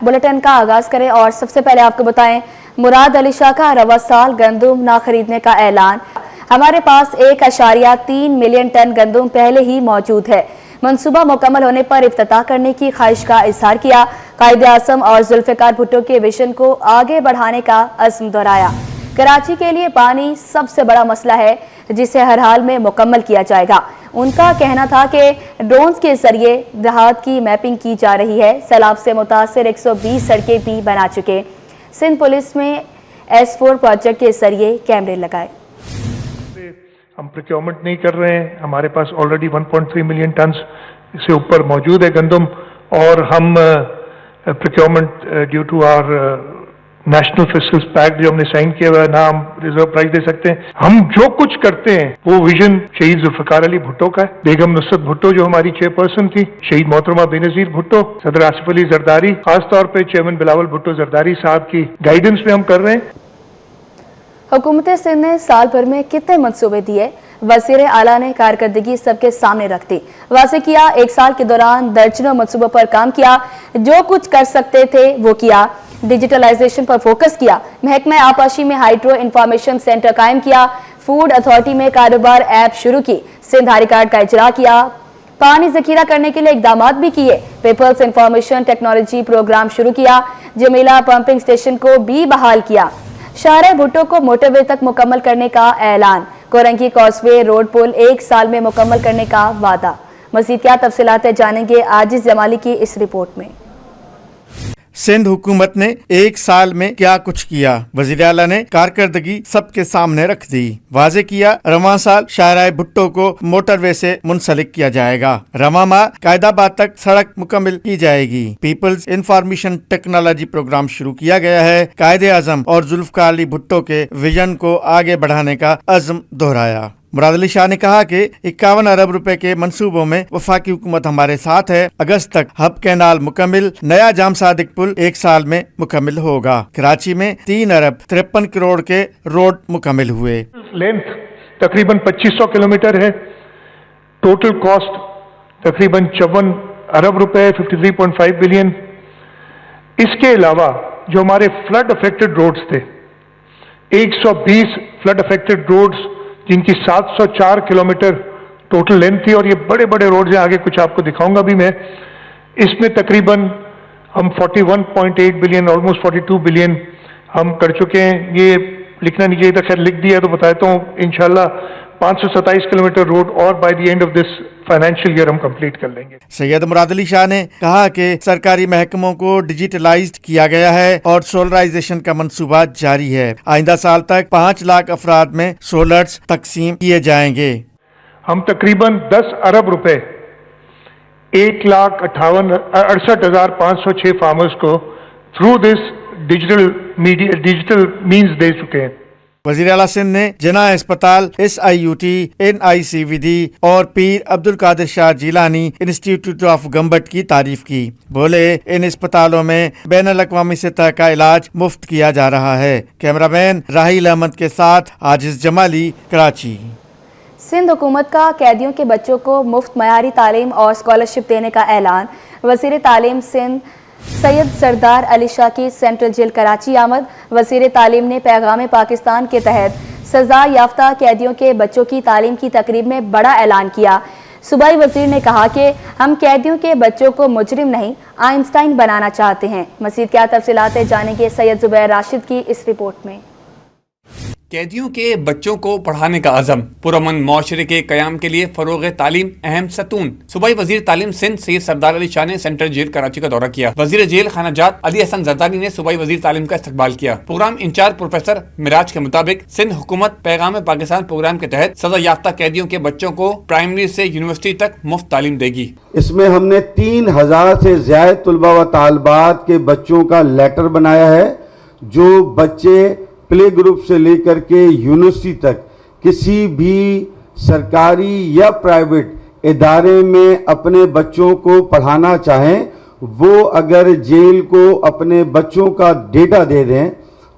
Bulletin का आगाज करें और सबसे पहले आपको बताएं, मुराद अली शाह का रवा साल गंदुम ना खरीदने का ऐलान। हमारे पास 1.3 मिलियन टन गंदुम पहले ही मौजूद है। मंसूबा मुकम्मल होने पर इफ्तिताह करने की ख्वाहिश का इजहार किया। कायद-ए-आज़म और जुल्फ़िकार भुट्टो के विजन को आगे बढ़ाने का अज़्म दोहराया। कराची के लिए पानी सबसे बड़ा मसला है जिसे हर हाल में मुकम्मल किया जाएगा। उनका कहना था कि ड्रोन्स के जरिए देहात की मैपिंग की जा रही है। सैलाब से मुतासिर 120 सड़कें भी बना चुके। सिंध पुलिस में S4 प्रोजेक्ट के जरिए कैमरे लगाए। हम प्रोक्योरमेंट नहीं कर रहे हैं, हमारे पास ऑलरेडी 1.3 मिलियन टन से ऊपर मौजूद है गंदम, और हम procurement due to our national fiscal pact जो हमने साइन किया हुआ है ना, हम रिजर्व प्राइस दे सकते हैं। हम जो कुछ करते हैं वो विजन शहीद जुल्फ़िकार अली भुट्टो का है। बेगम नुसरत भुट्टो जो हमारी चेयरपर्सन थी, शहीद मोहतरमा बेनज़ीर भुट्टो, सदर आसिफ अली जरदारी, खासतौर पर चेयरमैन बिलावल भुट्टो जरदारी साहब की गाइडेंस में हम कर रहे हैं। हुकूमत सिंध ने साल भर में कितने मंसूबे दिए, वज़ीर आला ने कारकर्दगी सबके सामने रख दी। वाज़ेह किया, एक साल के दौरान दर्जनों मंसूबों पर काम किया, जो कुछ कर सकते थे वो किया। डिजिटलाइजेशन पर फोकस किया। महकमा आपाशी में हाइड्रो इंफॉर्मेशन सेंटर कायम किया। फूड अथॉरिटी में कारोबार ऐप शुरू की। सिंध हारी कार्ड का इजरा किया। पानी जखीरा करने के लिए इकदाम भी किए। पीपल्स इंफॉर्मेशन टेक्नोलॉजी प्रोग्राम शुरू किया। जमीला पंपिंग स्टेशन को भी बहाल किया। शाहराह भुट्टो को मोटरवे तक मुकम्मल करने का ऐलान। कोरंगी कॉसवे रोड पुल 1 साल में मुकम्मल करने का वादा। मज़ीद क्या तफसीलात जानेंगे आजिज जमाली की इस रिपोर्ट में। सिंध हुकूमत ने 1 साल में क्या कुछ किया, वज़ीर आला ने कारकर्दगी सबके सामने रख दी। वाज़ेह किया, रवां साल शाहराह भुट्टो को मोटरवे से मुंसलिक किया जाएगा। रवां माह कायदाबाद तक सड़क मुकम्मल की जाएगी। पीपल्स इंफॉर्मेशन टेक्नोलॉजी प्रोग्राम शुरू किया गया है। कायद-ए-आज़म और जुल्फ़िकार अली भुट्टो के विजन को आगे बढ़ाने का अज़्म दोहराया। मुराद अली शाह ने कहा कि 51 अरब रुपए के मंसूबों में वफाकी हुकूमत हमारे साथ है। अगस्त तक हब कैनाल मुकम्मिल, नया जाम सादिक पुल 1 साल में मुकम्मिल होगा। कराची में 3 अरब 53 करोड़ के रोड मुकम्मिल हुए। लेंथ तकरीबन 2500 किलोमीटर है। टोटल कॉस्ट तकरीबन 54 अरब रुपए 53.5 बिलियन। इसके अलावा जो हमारे फ्लड अफेक्टेड रोड्स थे, 120 फ्लड अफेक्टेड रोड्स जिनकी 704 किलोमीटर टोटल लेंथ थी, और ये बड़े बड़े रोड्स हैं, आगे कुछ आपको दिखाऊंगा भी मैं। इसमें तकरीबन हम 41.8 बिलियन, ऑलमोस्ट 42 बिलियन हम कर चुके हैं। ये लिखना नहीं चाहिए था, खैर लिख दिया तो बताता हूँ। इंशाल्लाह 527 किलोमीटर रोड और by the end of this financial year हम कंप्लीट कर लेंगे। सैयद मुराद अली शाह ने कहा कि सरकारी महकमों को डिजिटलाइज्ड किया गया है और सोलराइजेशन का मंसूबा जारी है। आइंदा साल तक 5 लाख अफराद में सोलर्स तकसीम किए जाएंगे। हम तकरीबन 10 अरब रुपए 1,68,506 फार्मर्स को through this digital means they चुके हैं। वज़ीर आला सिंध ने जना अस्पताल, SIUT, NICVD और पीर अब्दुल कादिर शाह जिलानी इंस्टीट्यूट ऑफ गम्बट की तारीफ की। बोले, इन अस्पतालों में बैनुल अक़वामी सतह का इलाज मुफ्त किया जा रहा है। कैमरामैन राहिल अहमद के साथ आजिज जमाली, कराची। सिंध हुकूमत का कैदियों के बच्चों को मुफ्त मयारी तालीम और स्कॉलरशिप देने का ऐलान। वज़ीर तालीम सिंध सैयद सरदार अली शाह की सेंट्रल जेल कराची आमद। वज़ीर तालीम ने पैगाम पाकिस्तान के तहत सजा याफ्ता कैदियों के बच्चों की तालीम की तकरीब में बड़ा ऐलान किया। सूबाई वज़ीर ने कहा कि हम कैदियों के बच्चों को मुजरिम नहीं, आइंस्टाइन बनाना चाहते हैं। मज़ीद क्या तफसीलात जानेंगे सैयद जुबैर राशिद की इस रिपोर्ट में। कैदियों के बच्चों को पढ़ाने का अज़म, पुरअमन माशरे के क़याम के लिए फ़रोग़ तालीम अहम सतून। सूबाई वज़ीर तालीम सिंध सैयद सरदार अली शाह ने सेंट्रल जेल कराची का दौरा किया। वज़ीर जेल खाना जात अली हसन जरदारी ने सूबाई वज़ीर तालीम का इस्तकबाल किया। प्रोग्राम इंचार्ज प्रोफेसर मिराज के मुताबिक सिंध हुकूमत पैगाम पाकिस्तान प्रोग्राम के तहत सजा याफ्ता कैदियों के बच्चों को प्राइमरी से यूनिवर्सिटी तक मुफ्त तालीम देगी। इसमें हमने 3000 से ज्यादा तलबा व तालबात के बच्चों का लेटर बनाया है। जो बच्चे प्ले ग्रुप से लेकर के यूनिवर्सिटी तक किसी भी सरकारी या प्राइवेट इदारे में अपने बच्चों को पढ़ाना चाहें, वो अगर जेल को अपने बच्चों का डेटा दे दें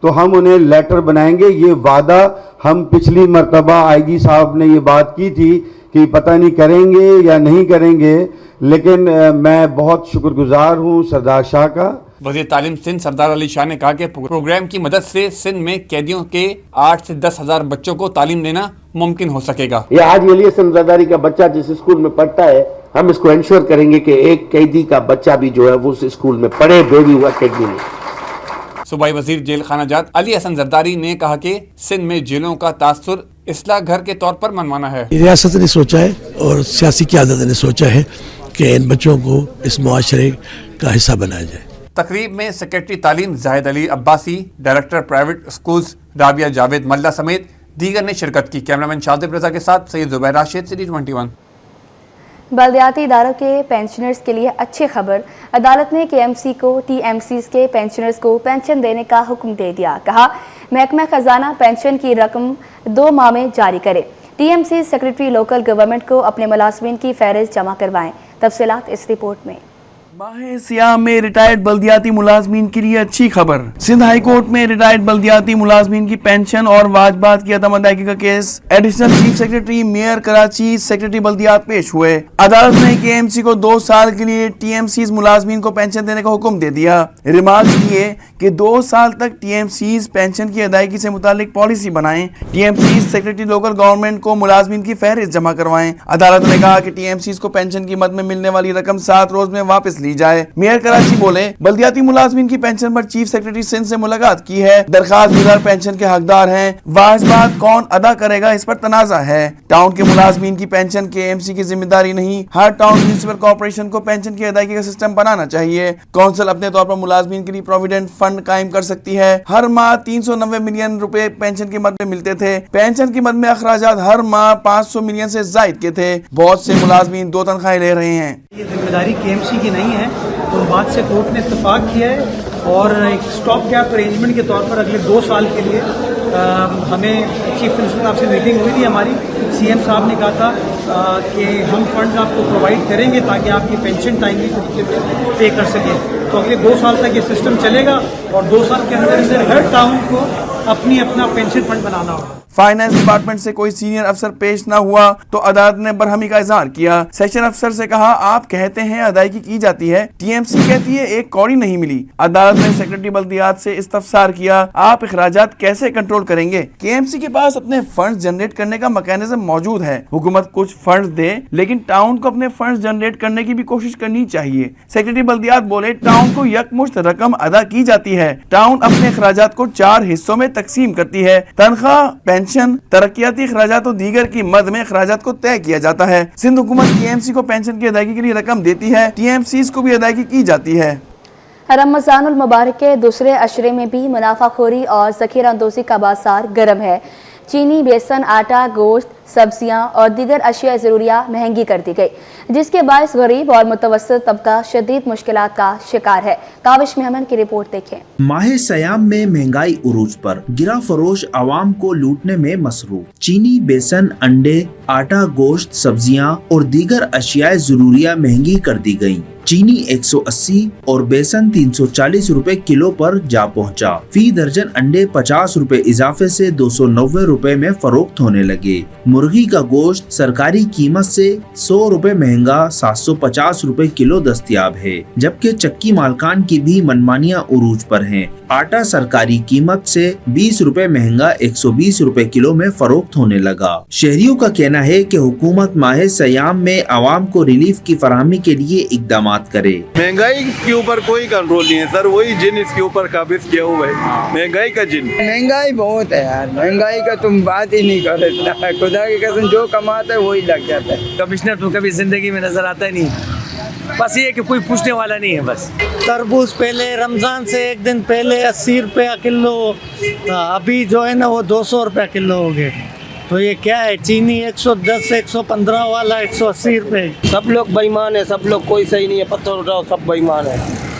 तो हम उन्हें लेटर बनाएंगे। ये वादा हम पिछली मर्तबा IG साहब ने ये बात की थी कि पता नहीं करेंगे या नहीं करेंगे, लेकिन मैं बहुत शुक्रगुजार हूँ सरदार शाह का वज़ीर तालीम सिंध सरदार अली शाह ने कहा कि प्रोग्राम की मदद से सिंध में कैदियों के 8 से 10 हजार बच्चों को तालीम देना मुमकिन हो सकेगा। ये आज ये लिए सिंधदारी का बच्चा जिस स्कूल में पढ़ता है, हम इसको इंश्योर करेंगे कि एक कैदी का बच्चा भी जो है वो उस स्कूल में पढ़े, बेबी हुआ अकेडमी में। सूबाई वजीर जेल खाना जात अली हसन जरदारी ने कहा कि सिंध में जेलों का तासुर इस्लाह घर के तौर पर मनमाना है। रियासत ने सोचा है और सियासी क़यादत ने सोचा है कि इन बच्चों को इस मुआशरे का हिस्सा बनाया जाए। तकरीब में सेक्रेटरी तालीम Zahid Ali Abbasi, director private schools Rabia Javed Malla समेत दीगर ने शिरकत की। कैमरामैन शादिब रजा के साथ सैयद जुबैर राशिद, सिटी 21। बल्दियाती इदारों के पेंशनर्स के लिए अच्छी खबर, अदालत ने केएमसी को टीएमसीज के पेंशनर्स को पेंशन देने का हुक्म दे दिया। कहा महकमा खजाना पेंशन की रकम 2 माह में जारी करे। टीएमसी सेक्रेटरी लोकल गवर्नमेंट को अपने मुलाजमीन की फहरिस्त जमा करवाएं। तफसीलात इस रिपोर्ट में। माह सियाम में रिटायर्ड बल्दियाती मुलाजमीन के लिए अच्छी खबर। सिंध हाई कोर्ट में रिटायर्ड बल्दियाती मुलाजमीन की पेंशन और वाजबात की अदम अदायगी का case additional chief secretary mayor Karachi secretary बल्दियात पेश हुए। अदालत ने केएमसी को 2 साल के लिए टीएमसी मुलाजमीन को पेंशन देने का हुक्म दे दिया। रिमार्क किए कि 2 साल तक टीएमसी पेंशन की अदायगी से मुतालिक पॉलिसी बनाएं। टीएमसी सेक्रेटरी लोकल गवर्नमेंट को मुलाजमीन की फहरिस्त जमा करवाएं। अदालत ने कहा कि टीएमसी को पेंशन की मद में मिलने वाली रकम 7 रोज में वापस ली जाए। मेयर कराची बोले बल्दियाती मुलाजमीन की पेंशन पर चीफ सेक्रेटरी सिंध से मुलाकात की है। दरखास्त गुजार पेंशन के हकदार हैं, वाजबात कौन अदा करेगा इस पर तनाजा है। टाउन के मुलाजमीन की पेंशन केएमसी की जिम्मेदारी नहीं, हर टाउन म्युनिसिपल कॉर्पोरेशन को पेंशन की अदायगी का सिस्टम बनाना चाहिए। काउंसिल अपने तौर पर मुलाजमीन के लिए प्रोविडेंट फंड कायम कर सकती है। हर माह 390 मिलियन रुपए पेंशन की मद में मिलते थे। पेंशन की मद में अखराजात हर माह 500 मिलियन से जायद के थे। बहुत से मुलाजमीन 2 तनख्वाहें ले रहे हैं। ये जिम्मेदारी केएमसी की नहीं है, उस बात से कोर्ट ने इत्तेफाक किया है और एक स्टॉप गैप अरेंजमेंट के तौर पर अगले 2 साल के लिए हमें चीफ मिनिस्टर साहब से मीटिंग हुई थी हमारी। सीएम साहब ने कहा था कि हम फंड आपको प्रोवाइड करेंगे ताकि आपकी पेंशन टाइमली तरीके से पे कर सकें। तो अगले 2 साल तक ये सिस्टम चलेगा और 2 साल के अंदर हर टाउन को अपना पेंशन फंड बनाना होगा। फाइनेंस डिपार्टमेंट से कोई सीनियर अफसर पेश न हुआ तो अदालत ने बरहमी का इजहार किया। सेक्शन अफसर से कहा आप कहते हैं अदायगी की जाती है, टीएमसी कहती है एक कौड़ी नहीं मिली। अदालत ने सेक्रेटरी बल्दियात से इस्तफसार किया आप अखराजात कैसे कंट्रोल करेंगे। केएमसी के पास अपने फंड जनरेट करने का मैकेनिज्म मौजूद है। हुकूमत कुछ फंड दे लेकिन टाउन को अपने फंड जनरेट करने की भी कोशिश करनी चाहिए। सेक्रेटरी बल्दियात बोले टाउन को यकमुश्त रकम अदा की जाती है। टाउन अपने अखराजात को 4 हिस्सों में तकसीम करती है। तनख्वाह, पेंशन, तरक्याती अखराजात और दीगर की मद में अखराजात को तय किया जाता है। सिंध हुकूमत टीएमसी को पेंशन की अदायगी के लिए रकम देती है, टीएमसी को भी अदायगी की जाती है। रमज़ानुल मुबारक के दूसरे अशरे में भी मुनाफाखोरी और ज़ख़ीरा अंदोज़ी का बाजार गर्म है। चीनी, बेसन, आटा, गोश्त, सब्जियां और दीगर अशिया ज़रूरिया महंगी कर दी गई, जिसके बायस गरीब और मुतवस्सित तबका शदीद मुश्किलात का शिकार है। काविश मेहमन की रिपोर्ट देखें। माह सयाम में महंगाई उरूज पर, गिरा फरोश आवाम को लूटने में मसरूफ। चीनी, बेसन, अंडे, आटा, गोश्त, सब्जियां और दीगर अशिया ज़रूरिया महंगी कर दी गयी। चीनी 180 और बेसन 340 रुपए किलो पर जा पहुंचा। फी दर्जन अंडे 50 रुपए इजाफे से 290 रुपए में फरोख्त होने लगे। मुर्गी का गोश्त सरकारी कीमत से 100 रुपए महंगा 750 रुपए किलो दस्तयाब है, जबकि चक्की मालकान की भी मनमानियां उरूज पर हैं। आटा सरकारी कीमत से 20 रुपए महंगा 120 रुपए किलो में फरोख्त होने लगा। शहरियों का कहना है कि हुकूमत माह सयाम में आवाम को रिलीफ की फराहमी के लिए इकदाम करे। महंगाई के ऊपर कोई कंट्रोल नहीं है सर, वही जिन इसके ऊपर काबिज किया हुआ है, महंगाई का जिन। महंगाई बहुत है यार, महंगाई का तुम बात ही नहीं करते। खुदा की कसम जो कमाता है वही लग जाता है। कमिश्नर तो कभी जिंदगी में नजर आता ही नहीं, बस ये कि कोई पूछने वाला नहीं है। बस तरबूज पहले रमजान से 1 दिन पहले 80 रुपया किलो, अभी जो है ना वो 200 रुपया किलो हो गए। तो ये क्या है, चीनी 110 115 वाला 180 रुपए। सब लोग बेईमान है, सब लोग, कोई सही नहीं है। पत्थर उठाओ सब बेईमान है,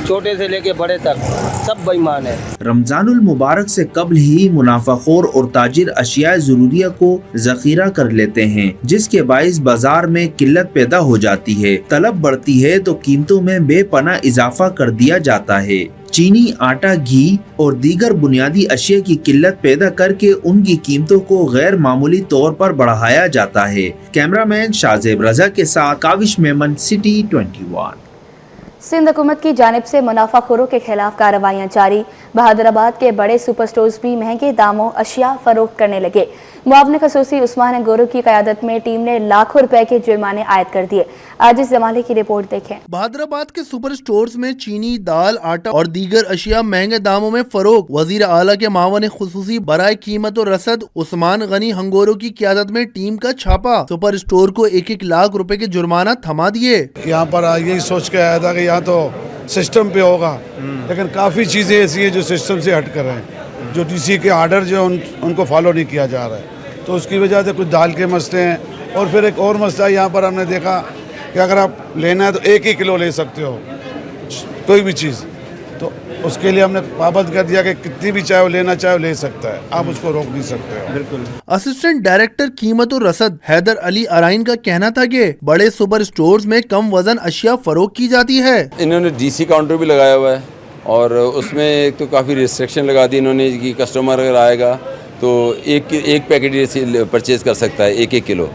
छोटे से लेके बड़े तक सब बेईमान है। रमजानुल मुबारक से कबल ही मुनाफाखोर और ताजिर अशिया ज़रूरिया को ज़ख़ीरा कर लेते हैं, जिसके बाइस बाजार में किल्लत पैदा हो जाती है। तलब बढ़ती है तो कीमतों में बेपनाह इजाफा कर दिया जाता है। चीनी, आटा, घी और दीगर बुनियादी अशिया की किल्लत पैदा करके उनकी कीमतों को गैर मामूली तौर पर बढ़ाया जाता है। कैमरामैन शाजिब रजा के साथ काविश मेमन, सिटी 21। सिंध हुकूमत की जानिब से मुनाफाखोरों के खिलाफ कार्रवाइयाँ जारी। बहादुराबाद के बड़े सुपर स्टोर्स भी महंगे दामों अशिया फरोख्त करने लगे। मुआवने खसूसी उस्मान गोरू की क़यादत में टीम ने लाखों रुपए के जुर्माने आयद कर दिए। आज इस जमाले की रिपोर्ट देखें। बहादुराबाद के सुपर स्टोर्स में चीनी, दाल, आटा और दीगर अशिया महंगे दामों में फरोख्त। वजीर आला के मावन खुसूसी बराए कीमत और रसद उस्मान गनी हंगोरो की क़यादत में टीम का छापा। सुपर स्टोर को 1-1 लाख रुपए के जुर्माना थमा दिए। यहाँ पर यही सोच के आया था कि यहाँ तो सिस्टम पे होगा, लेकिन काफ़ी चीज़ें ऐसी हैं जो सिस्टम से हट कर हैं, जो डीसी के आर्डर जो उनको फॉलो नहीं किया जा रहा है, तो उसकी वजह से कुछ दाल के मसले हैं। और फिर एक और मसला यहाँ पर हमने देखा कि अगर आप लेना है तो 1 ही किलो ले सकते हो कोई भी चीज़, तो उसके लिए हमने पाबंद कर दिया कि कितनी भी चाहे वो लेना चाहे वो ले सकता है, आप उसको रोक नहीं सकते हो। बिल्कुल। असिस्टेंट डायरेक्टर कीमत और रसद हैदर अली अराइन का कहना था कि बड़े सुपर स्टोर्स में कम वजन अशिया फरोख्त की जाती है। इन्होंने डीसी काउंटर भी लगाया हुआ है और उसमें एक तो काफ़ी रिस्ट्रिक्शन लगा दी इन्होंने कि कस्टमर अगर आएगा तो एक पैकेट ये परचेज़ कर सकता है 1-1 किलो।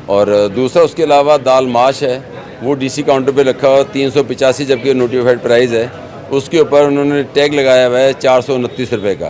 और दूसरा उसके अलावा दाल माश है वो डीसी काउंटर पे रखा हुआ 385 जबकि नोटिफाइड प्राइस है, उसके ऊपर उन्होंने टैग लगाया हुआ है 429 रुपये का।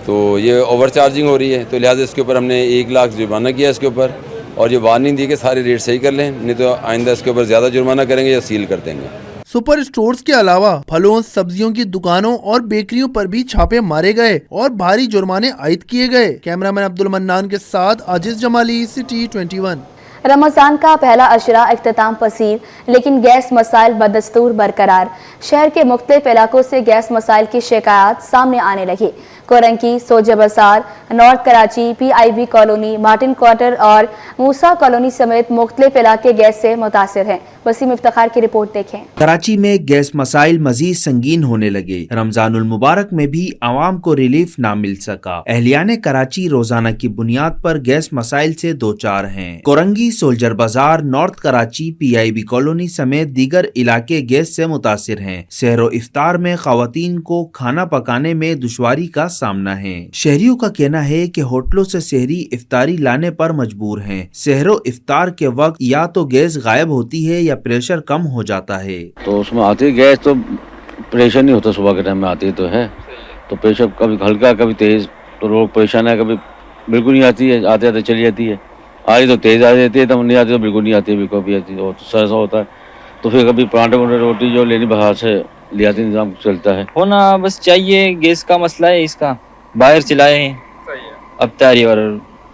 तो ये ओवर चार्जिंग हो रही है, तो लिहाजा इसके ऊपर हमने 1 लाख जुर्माना किया इसके ऊपर, और ये वार्निंग दी कि सारे रेट सही कर लें, नहीं तो आइंदा इसके ऊपर ज़्यादा जुर्माना करेंगे या सील कर देंगे। सुपर स्टोर्स के अलावा फलों, सब्जियों की दुकानों और बेकरियों पर भी छापे मारे गए और भारी जुर्माने आयद किए गए। कैमरामैन अब्दुल मन्नान के साथ आजिज जमाली, सिटी 21। रमजान का पहला अशरा इख्तिताम पसीर, लेकिन गैस मसाइल बदस्तूर बरकरार। शहर के मुख्तलिफ इलाकों से गैस मसाइल की शिकायत सामने आने लगी। कोरंकी, सोजा बाजार, north Karachi, PIB colony, Martin quarter और मूसा कॉलोनी समेत मुख्तलिफ इलाके गैस से मुतासिर हैं। वसीम इफ्तिखार की रिपोर्ट देखें। कराची में गैस मसाइल मजीद संगीन होने लगे। रमजानुल मुबारक में भी आवाम को रिलीफ ना मिल सका। अहलियाने कराची रोजाना की बुनियाद पर गैस मसाइल से दो चार हैं। कोरंगी, सोल्जर बाजार, नॉर्थ कराची, PIB कॉलोनी समेत दीगर इलाके गैस से मुतासिर हैं। सहरो इफ्तार में खवातीन को खाना पकाने में दुश्वारी का सामना है। शहरियों का कहना है कि होटलों से सहरी इफ्तारी लाने पर मजबूर हैं। सहरो इफ्तार के वक्त या तो गैस गायब होती है या प्रेशर कम हो जाता है। तो उसमें आती है गैस, तो प्रेशर नहीं होता, सुबह के टाइम में आती तो है, तो प्रेशर कभी हल्का कभी तेज, तो लोग परेशान है, कभी बिल्कुल नहीं आती है, आते आते चली जाती है, आई तो तेज आ जाती है, तब नहीं आती तो बिल्कुल नहीं आती है, बिल्कुल भी आती है, और सरसा होता है। तो फिर कभी पराठे वराठे रोटी जो लेनी बाहर से लियाती निज़ाम चलता है। होना बस चाहिए, गैस का मसला है, इसका बाहर चलाए अब तारी और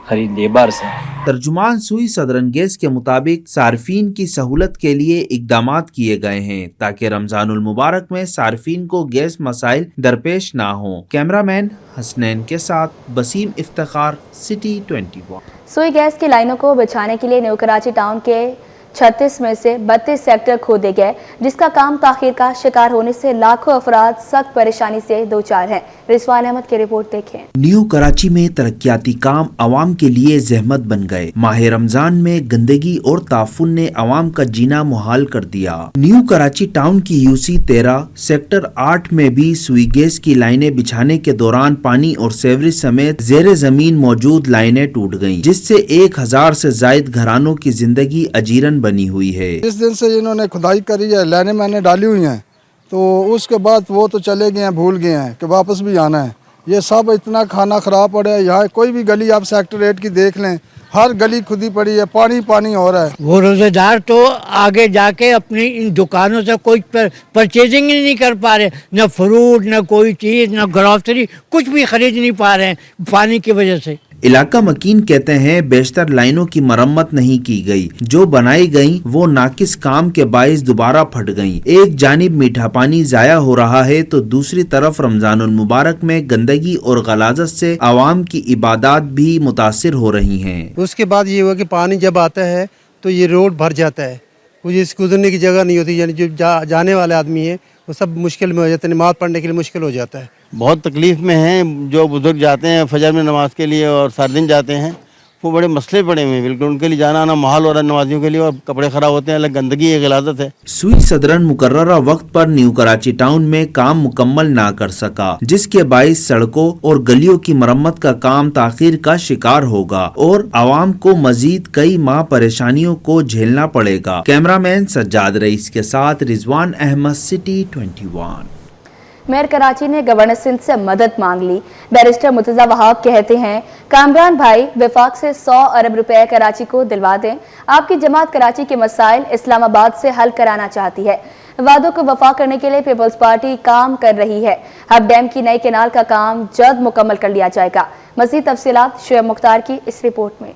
खरीद लिए बाहर से। तर्जुमान सुई सदरन गैस के मुताबिक सार्फिन की सहूलत के लिए इकदामात किए गए हैं ताकि रमजानुल मुबारक में सार्फिन को गैस मसाइल दरपेश ना हो। कैमरामैन हसनैन के साथ वसीम इफ्तिखार, सिटी 21। सुई गैस की लाइनों को बिछाने के लिए न्यू कराची टाउन के 36 में से 32 सेक्टर खोदे गए, जिसका काम ताखीर का शिकार होने से लाखों अफराद सख्त परेशानी से दो चार हैं। रिजवान अहमद की रिपोर्ट देखें। न्यू कराची में तरक्याती काम आवाम के लिए जहमत बन गए। माह रमजान में गंदगी और ताफुन ने आवाम का जीना मुहाल कर दिया। न्यू कराची टाउन की UC 13 सेक्टर 8 में भी सुई गैस की लाइनें बिछाने के दौरान पानी और सेवरेज समेत जेर जमीन मौजूद लाइनें टूट गयी, जिससे 1000 से जायद घरानों की जिंदगी अजीरन बनी हुई है। इस दिन से इन्होंने खुदाई करी है, लाइनें मैंने डाली हुई हैं, तो उसके बाद वो तो चले गए हैं, भूल गए हैं कि वापस भी आना है। ये सब इतना खाना खराब पड़ा है। यहाँ कोई भी गली आप सेक्टर 8 की देख लें, हर गली खुदी पड़ी है, पानी पानी हो रहा है। वो रोजेदार तो आगे जाके अपनी इन दुकानों से कोई परचेजिंग ही नहीं कर पा रहे, न फ्रूट, न कोई चीज, न ग्रोसरी, कुछ भी खरीद नहीं पा रहे हैं पानी की वजह से। इलाका मकीन कहते हैं बेशतर लाइनों की मरम्मत नहीं की गई, जो बनाई गई वो नाकिस काम के बाइस दोबारा फट गईं। एक जानिब मीठा पानी जाया हो रहा है तो दूसरी तरफ रमजानुल मुबारक में गंदगी और गलाजत से आवाम की इबादत भी मुतासिर हो रही हैं। उसके बाद ये हुआ कि पानी जब आता है तो ये रोड भर जाता है, कुछ गुजरने की जगह नहीं होती, यानी जो जाने वाले आदमी है वो सब मुश्किल में हो जाते हैं, नमाज पढ़ने के लिए मुश्किल हो जाता है। बहुत तकलीफ़ में हैं जो बुजुर्ग जाते हैं फजर में नमाज के लिए और सर्दिन जाते हैं, वो बड़े मसले पड़े हुए हैं बिल्कुल, उनके लिए जाना आना माहौल हो रहा है नमाजियों के लिए, और कपड़े खराब होते हैं, अलग गंदगी है, गलाजत है। सुई सदरन मुकर्ररा वक्त पर न्यू कराची टाउन में काम मुकम्मल ना कर सका, जिसके बाइस सड़कों और गलियों की मरम्मत का काम ताखीर का शिकार होगा और आवाम को मजीद कई माह परेशानियों को झेलना पड़ेगा। कैमरामैन सज्जाद रईस के साथ रिजवान अहमद, सिटी 21। मेयर कराची ने गवर्नर सिंध से मदद मांग ली। बैरिस्टर मुर्तजा वहाब कहते हैं, कामरान भाई विफाक से 100 अरब रुपए कराची को दिलवा दें। आपकी जमात कराची के मसाइल इस्लामाबाद से हल कराना चाहती है। वादों को वफा करने के लिए पीपल्स पार्टी काम कर रही है। हब डैम की नई कैनाल का काम जल्द मुकम्मल कर लिया जाएगा। मज़ीद तफसीलात शुएब मुख्तार की इस रिपोर्ट में।